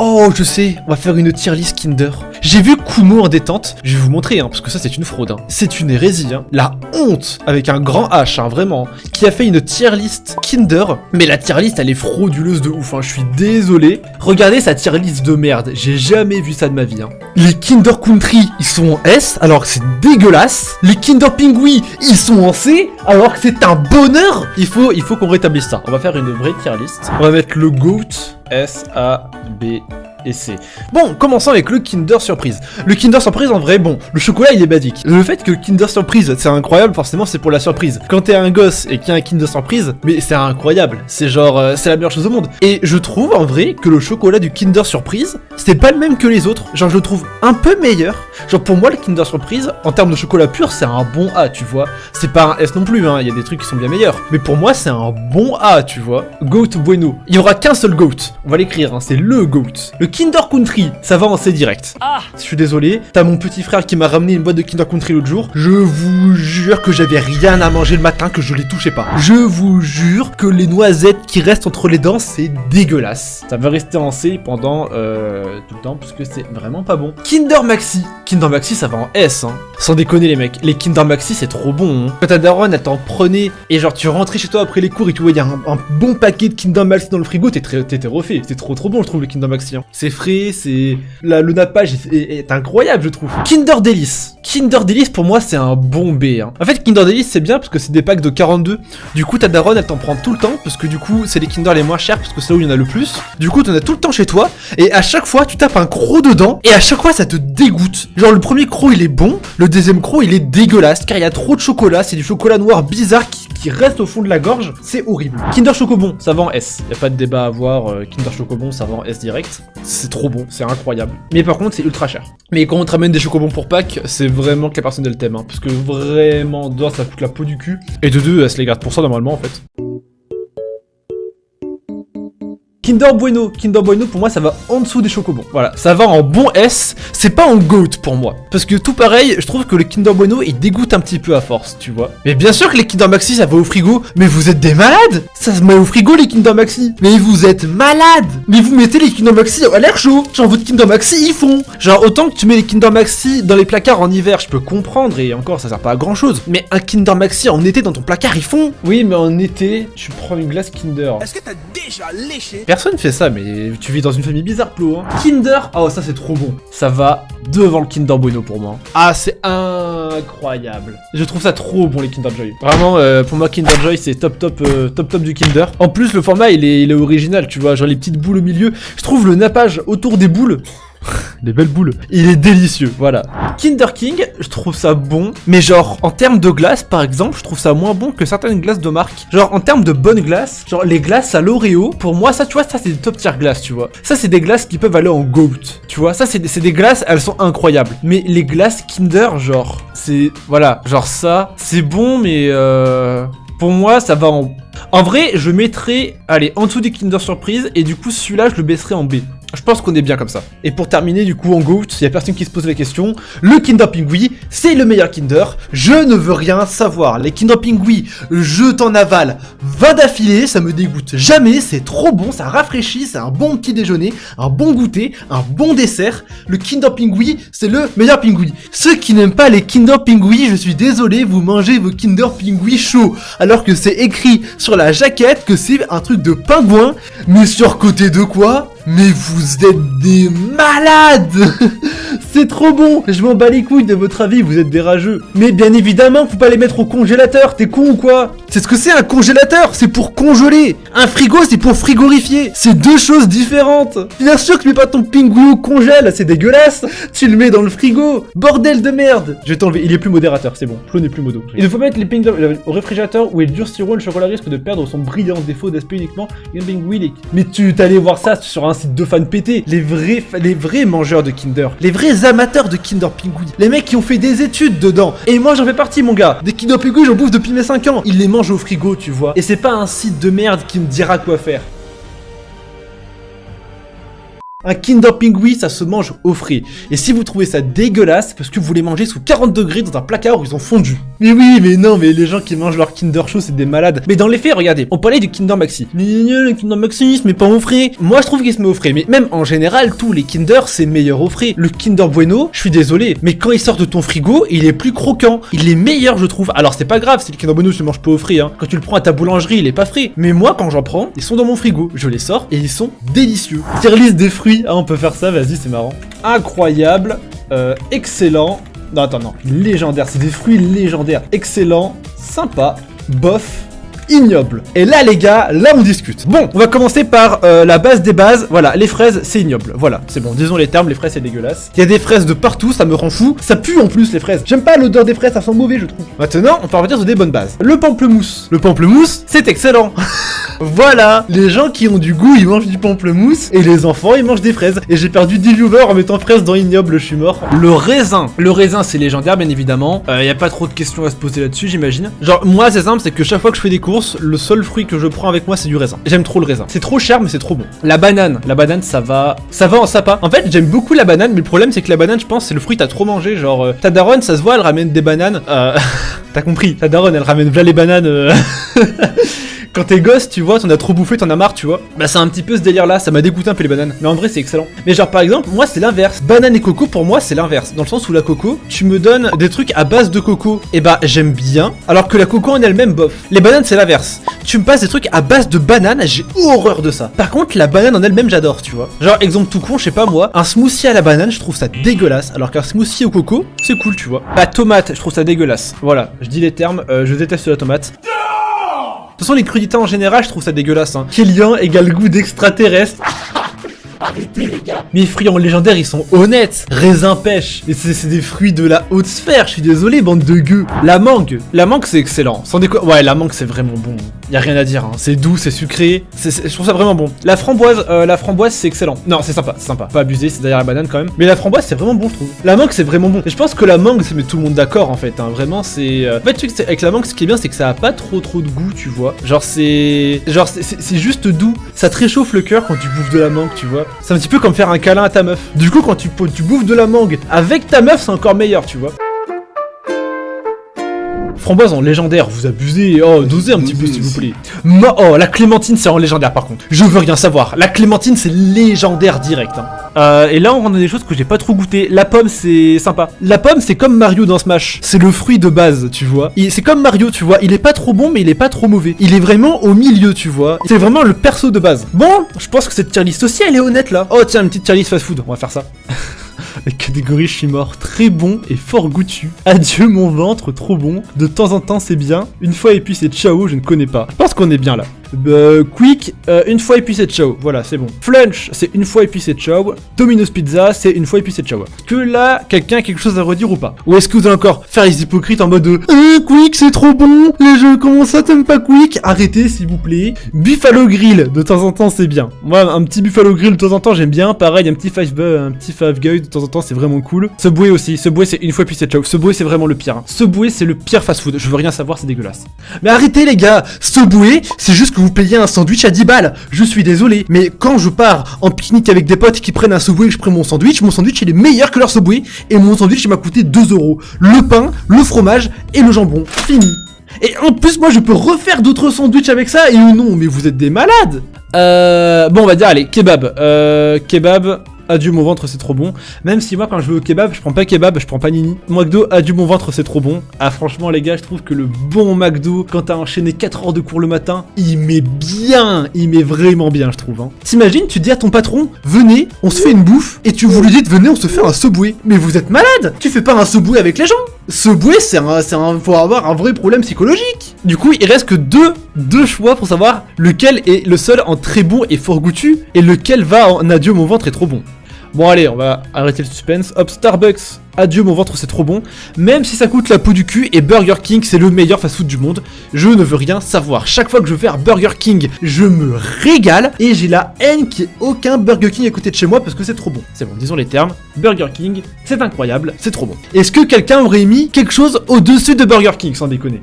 Oh, je sais, on va faire une tier list Kinder. J'ai vu Kumo en détente, je vais vous montrer, parce que ça c'est une fraude. C'est une hérésie, la honte, avec un grand H, vraiment, qui a fait une tier list Kinder. Mais la tier list, elle est frauduleuse de ouf, je suis désolé. Regardez sa tier list de merde, j'ai jamais vu ça de ma vie. Les Kinder Country, ils sont en S, alors que c'est dégueulasse. Les Kinder Pingui, ils sont en C, alors que c'est un bonheur. Il faut qu'on rétablisse ça. On va faire une vraie tier list. On va mettre le GOAT, S, A, B, et C. Bon, commençons avec le Kinder Surprise. Le Kinder Surprise, en vrai, bon, le chocolat, il est basique. Le fait que le Kinder Surprise, c'est incroyable, forcément, c'est pour la surprise. Quand t'es un gosse et qu'il y a un Kinder Surprise, mais c'est incroyable. C'est genre, c'est la meilleure chose au monde. Et je trouve, en vrai, que le chocolat du Kinder Surprise, c'est pas le même que les autres. Genre, je le trouve un peu meilleur. Genre, pour moi, le Kinder Surprise, en termes de chocolat pur, c'est un bon A, tu vois. C'est pas un S non plus, il y a des trucs qui sont bien meilleurs. Mais pour moi, c'est un bon A, tu vois. Goat Bueno. Il y aura qu'un seul Goat. On va l'écrire, c'est le Goat. Le Kinder Country, ça va en C direct. Ah, je suis désolé, t'as mon petit frère qui m'a ramené une boîte de Kinder Country l'autre jour. Je vous jure que j'avais rien à manger le matin, que je les touchais pas. Je vous jure que les noisettes qui restent entre les dents, c'est dégueulasse. Ça va rester en C pendant tout le temps, parce que c'est vraiment pas bon. Kinder Maxi. Kinder Maxi, ça va en S, Sans déconner les mecs, les Kinder Maxi, c'est trop bon. Quand ta daronne, elle t'en prenait, et genre tu rentrais chez toi après les cours et tu voyais un bon paquet de Kinder Maxi dans le frigo, t'étais refait. C'est trop bon, je trouve, le Kinder Maxi. C'est frais, le nappage est incroyable, je trouve. Kinder Delice. Kinder Delice, pour moi, c'est un bon B. En fait, Kinder Delice, c'est bien parce que c'est des packs de 42. Du coup, ta daronne, elle t'en prend tout le temps, parce que du coup, c'est les Kinder les moins chers, parce que c'est là où il y en a le plus. Du coup, t'en as tout le temps chez toi, et à chaque fois, tu tapes un croc dedans, et à chaque fois, ça te dégoûte. Genre, le premier croc, il est bon, le deuxième croc, il est dégueulasse, car il y a trop de chocolat, c'est du chocolat noir bizarre qui reste au fond de la gorge, c'est horrible. Kinder Chocobon, ça va en S. Y a pas de débat à avoir, Kinder Chocobon, ça va en S direct. C'est trop bon, c'est incroyable. Mais par contre, c'est ultra cher. Mais quand on te ramène des chocobons pour Pâques, c'est vraiment que la personne elle t'aime, parce que vraiment, d'un, ça coûte la peau du cul, et de deux, elle se les garde pour ça normalement en fait. Kinder Bueno pour moi ça va en dessous des chocobons. Voilà, ça va en bon S, c'est pas en GOAT pour moi. Parce que tout pareil, je trouve que le Kinder Bueno il dégoûte un petit peu à force, tu vois. Mais bien sûr que les Kinder Maxi ça va au frigo, mais vous êtes des malades. Ça se met au frigo les Kinder Maxi. Mais vous êtes malades. Mais vous mettez les Kinder Maxi à l'air chaud. Genre votre Kinder Maxi ils font. Genre autant que tu mets les Kinder Maxi dans les placards en hiver, je peux comprendre et encore ça sert pas à grand chose. Mais un Kinder Maxi en été dans ton placard ils font. Oui mais en été, tu prends une glace Kinder. Est-ce que t'as déjà léché? Personne fait ça, mais tu vis dans une famille bizarre, Plo. Kinder, oh ça c'est trop bon. Ça va devant le Kinder Bueno pour moi. Ah c'est incroyable. Je trouve ça trop bon les Kinder Joy. Vraiment, pour moi Kinder Joy c'est top du Kinder. En plus le format il est original, tu vois, genre les petites boules au milieu. Je trouve le nappage autour des boules. Les belles boules. Il est délicieux, voilà. Kinder King, je trouve ça bon, mais genre en termes de glace par exemple, je trouve ça moins bon que certaines glaces de marque. Genre en termes de bonnes glaces, genre les glaces à l'Oreo, pour moi ça tu vois, ça c'est des top tier glaces, tu vois. Ça c'est des glaces qui peuvent aller en GOAT, tu vois. Ça c'est des glaces, elles sont incroyables. Mais les glaces Kinder, genre, c'est, voilà, genre ça, c'est bon mais pour moi ça va en... En vrai, je mettrais, allez, en dessous des Kinder Surprise, et du coup celui-là je le baisserai en B. Je pense qu'on est bien comme ça. Et pour terminer, du coup, en GOAT, il y a personne qui se pose la question, le Kinder Pingui, c'est le meilleur Kinder, je ne veux rien savoir. Les Kinder Pingui, je t'en avale 20 d'affilée, ça me dégoûte jamais, c'est trop bon, ça rafraîchit, c'est un bon petit déjeuner, un bon goûter, un bon dessert. Le Kinder Pingui, c'est le meilleur Pingui. Ceux qui n'aiment pas les Kinder Pingui, je suis désolé, vous mangez vos Kinder Pingui chauds, alors que c'est écrit sur la jaquette que c'est un truc de pingouin, mais surcoté de quoi ? Mais vous êtes des malades. C'est trop bon. Je m'en bats les couilles de votre avis, vous êtes des rageux. Mais bien évidemment, faut pas les mettre au congélateur, t'es con ou quoi? C'est ce que c'est un congélateur, c'est pour congeler. Un frigo, c'est pour frigorifier. C'est deux choses différentes. Bien sûr que tu mets pas ton pingouin au congèle, c'est dégueulasse. Tu le mets dans le frigo. Bordel de merde. Je vais t'enlever, il est plus modérateur, c'est bon. Flo n'est plus modo. Il faut mettre les pingouins au réfrigérateur où est durciront, le chocolat risque de perdre son brillant défaut d'aspect uniquement. Mais tu t'allais voir ça sur un site de fans pétés, les vrais mangeurs de Kinder, les vrais amateurs de Kinder Pingui, les mecs qui ont fait des études dedans. Et moi j'en fais partie mon gars. Des Kinder Pingui j'en bouffe depuis mes 5 ans. Ils les mangent au frigo, tu vois. Et c'est pas un site de merde qui me dira quoi faire. Un Kinder Pingui, ça se mange au frais. Et si vous trouvez ça dégueulasse, c'est parce que vous les mangez sous 40 degrés dans un placard où ils ont fondu. Mais oui, mais non, mais les gens qui mangent leur Kinder chaud, c'est des malades. Mais dans les faits, regardez, on parlait du Kinder Maxi. Le Kinder Maxi, il se met pas au frais. Moi, je trouve qu'il se met au frais. Mais même en général, tous les Kinder, c'est meilleur au frais. Le Kinder Bueno, je suis désolé, mais quand il sort de ton frigo, il est plus croquant. Il est meilleur, je trouve. Alors, c'est pas grave si le Kinder Bueno se mange pas au frais. Hein. Quand tu le prends à ta boulangerie, il est pas frais. Mais moi, quand j'en prends, ils sont dans mon frigo. Je les sors et ils sont délicieux. Tier list des fruits. Ah, on peut faire ça. Vas-y, c'est marrant. Incroyable, excellent. Non, attends, non. Légendaire, c'est des fruits légendaires. Excellent, sympa, bof, ignoble. Et là, les gars, là, on discute. Bon, on va commencer par la base des bases. Voilà, les fraises, c'est ignoble. Voilà, c'est bon, disons les termes, les fraises, c'est dégueulasse. Il y a des fraises de partout, ça me rend fou. Ça pue en plus, les fraises. J'aime pas l'odeur des fraises, ça sent mauvais, je trouve. Maintenant, on peut revenir sur des bonnes bases. Le pamplemousse. Le pamplemousse, c'est excellent. Voilà, les gens qui ont du goût, ils mangent du pamplemousse, et les enfants, ils mangent des fraises. Et j'ai perdu 10 viewers en mettant fraises dans ignoble, je suis mort. Le raisin, c'est légendaire, bien évidemment. Y a pas trop de questions à se poser là-dessus, j'imagine. Genre, moi, c'est simple, c'est que chaque fois que je fais des courses, le seul fruit que je prends avec moi, c'est du raisin. J'aime trop le raisin. C'est trop cher, mais c'est trop bon. La banane, ça va en sapin. En fait, j'aime beaucoup la banane, mais le problème, c'est que la banane, je pense, c'est le fruit que t'as trop mangé. Genre, ta daronne, ça se voit, elle ramène des bananes. T'as compris, ta daronne, elle ramène v'là les bananes. Quand t'es gosse, tu vois, t'en as trop bouffé, t'en as marre, tu vois. Bah c'est un petit peu ce délire là, ça m'a dégoûté un peu les bananes. Mais en vrai c'est excellent. Mais genre par exemple, moi c'est l'inverse. Banane et coco pour moi c'est l'inverse. Dans le sens où la coco, tu me donnes des trucs à base de coco. Et bah j'aime bien. Alors que la coco en elle-même bof. Les bananes c'est l'inverse. Tu me passes des trucs à base de banane, j'ai horreur de ça. Par contre la banane en elle-même j'adore, tu vois. Genre exemple tout con, je sais pas moi, un smoothie à la banane, je trouve ça dégueulasse. Alors qu'un smoothie au coco, c'est cool, tu vois. La tomate, je trouve ça dégueulasse. Voilà, je dis les termes, je déteste la tomate. De toute façon, les crudités en général, je trouve ça dégueulasse. Hein. Kélian égale goût d'extraterrestre. Arrêtez les gars. Mes fruits en légendaire, ils sont honnêtes. Raisin pêche. Et c'est des fruits de la haute sphère. Je suis désolé, bande de gueux. La mangue, c'est excellent. Sans ouais, la mangue, c'est vraiment bon. Y a rien à dire. Hein. C'est doux, c'est sucré. Je trouve ça vraiment bon. La framboise, c'est excellent. Non, c'est sympa, c'est sympa. Pas abuser, c'est derrière la banane quand même. Mais la framboise, c'est vraiment bon, je trouve. La mangue, c'est vraiment bon. Et je pense que la mangue, ça met tout le monde d'accord en fait. Hein. Vraiment, c'est. En fait, tu sais que avec la mangue, ce qui est bien, c'est que ça a pas trop de goût, tu vois. Genre, c'est juste doux. Ça te réchauffe le cœur quand tu bouffes de la mangue, tu vois. C'est un petit peu comme faire un câlin à ta meuf. Du coup, quand tu bouffes de la mangue avec ta meuf, c'est encore meilleur, tu vois. Framboise en légendaire, vous abusez. Oh, dosez un petit peu s'il vous plaît. Oh, la clémentine c'est en légendaire par contre. Je veux rien savoir. La clémentine c'est légendaire direct. Hein. Et là on rentre dans des choses que j'ai pas trop goûté. La pomme c'est sympa. La pomme c'est comme Mario dans Smash. C'est le fruit de base, tu vois. C'est comme Mario, tu vois. Il est pas trop bon mais il est pas trop mauvais. Il est vraiment au milieu, tu vois. C'est vraiment le perso de base. Bon, je pense que cette tier list aussi elle est honnête là. Oh tiens, une petite tier list fast food. On va faire ça. La catégorie je suis mort, très bon et fort goûtu. Adieu mon ventre, trop bon. De temps en temps c'est bien. Une fois et puis c'est ciao, je ne connais pas. Je pense qu'on est bien là. Quick, une fois et puis c'est ciao. Voilà, c'est bon. Flunch, c'est une fois et puis c'est ciao. Domino's Pizza, c'est une fois et puis c'est ciao. Est-ce que là, quelqu'un a quelque chose à redire ou pas? Ou est-ce que vous allez encore faire les hypocrites en mode Quick, c'est trop bon. Les jeux, comment ça t'aimes pas Quick? Arrêtez s'il vous plaît. Buffalo Grill, de temps en temps c'est bien. Moi, un petit Buffalo Grill de temps en temps j'aime bien. Pareil, un petit Five Guys de temps en temps c'est vraiment cool. Subway aussi. Subway c'est une fois et puis c'est ciao. Subway c'est vraiment le pire. Hein. Subway c'est le pire fast food. Je veux rien savoir, c'est dégueulasse. Mais arrêtez les gars. Subway, c'est juste que vous payez un sandwich à 10 balles. Je suis désolé, mais quand je pars en pique-nique avec des potes qui prennent un Subway et je prends mon sandwich il est meilleur que leur Subway et mon sandwich il m'a coûté 2 €. Le pain, le fromage et le jambon. Fini. Et en plus moi je peux refaire d'autres sandwichs avec ça et non, mais vous êtes des malades. Bon on va dire allez, kebab. Kebab. Adieu mon ventre c'est trop bon. Même si moi quand je vais au kebab je prends pas kebab, je prends pas Nini. McDo, adieu mon ventre c'est trop bon. Ah franchement les gars je trouve que le bon McDo quand t'as enchaîné 4 heures de cours le matin, il met bien, il met vraiment bien je trouve. Hein. T'imagines tu dis à ton patron venez on se fait une bouffe et vous lui dites venez on se fait un Subway. Mais vous êtes malade. Tu fais pas un Subway avec les gens. Subway faut avoir un vrai problème psychologique. Du coup il reste que deux choix pour savoir lequel est le seul en très bon et fort goûtu et lequel va en adieu mon ventre est trop bon. Bon allez, on va arrêter le suspense. Hop, Starbucks, adieu mon ventre c'est trop bon. Même si ça coûte la peau du cul et Burger King c'est le meilleur fast food du monde, je ne veux rien savoir. Chaque fois que je vais faire Burger King, je me régale et j'ai la haine qu'il n'y ait aucun Burger King à côté de chez moi parce que c'est trop bon. C'est bon, disons les termes. Burger King, c'est incroyable, c'est trop bon. Est-ce que quelqu'un aurait mis quelque chose au-dessus de Burger King sans déconner?